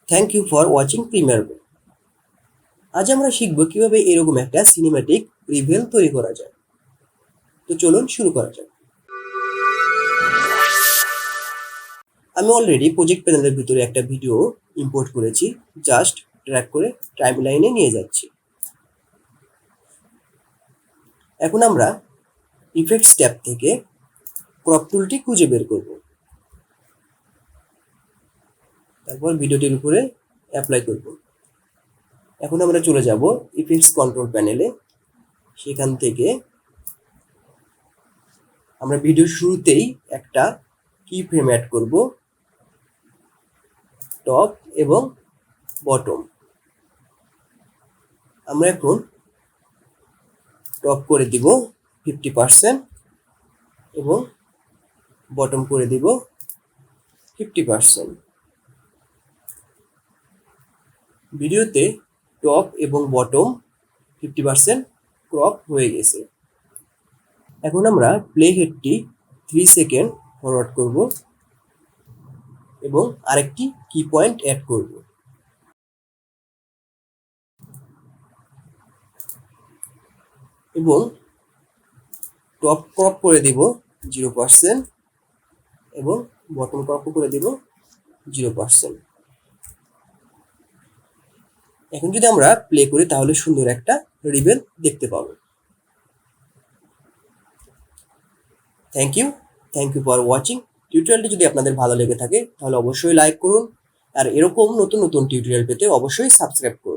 Thank you for watching Premiere Pro. আজ আমরা শিখব কিভাবে এরকম একটা সিনেম্যাটিক রিভেল তৈরি করা যায়। তো চলুন শুরু করা যাক। আমি অলরেডি প্রজেক্ট প্যানেলের ভিতরে একটা ভিডিও ইম্পোর্ট করেছি, জাস্ট ড্র্যাগ করে টাইমলাইনে নিয়ে যাচ্ছি। এখন আমরা ইফেক্টস ট্যাব থেকে ক্রপ টুলটি খুঁজে বের করব, তারপর ভিডিওটির উপরে অ্যাপ্লাই করব। এখন আমরা চলে যাব ইফেক্টস কন্ট্রোল প্যানেলে। সেখান থেকে আমরা ভিডিওর শুরুতেই একটা কি ফ্রেম অ্যাড করব, টপ এবং বটম। আমরা এখন টপ করে দিব 50% এবং বটম করে দিব 50%। ভিডিওতে টপ এবং বটম 50% ক্রপ হয়ে গেছে। এখন আমরা প্লে হেডটি 3 সেকেন্ড ফরওয়ার্ড করব এবং আরেকটি কি পয়েন্ট অ্যাড করব। এবং টপ ক্রপ করে দিব 0% এবং বটম ক্রপ করে দিব 0%। এখন যদি আমরা প্লে করি তাহলে সুন্দর একটা রিবেল দেখতে পাবো। Thank you for watching. টিউটোরিয়ালটি যদি আপনাদের ভালো লেগে থাকে তাহলে অবশ্যই লাইক করুন, আর এরকম নতুন নতুন টিউটোরিয়াল পেতে অবশ্যই সাবস্ক্রাইব করুন।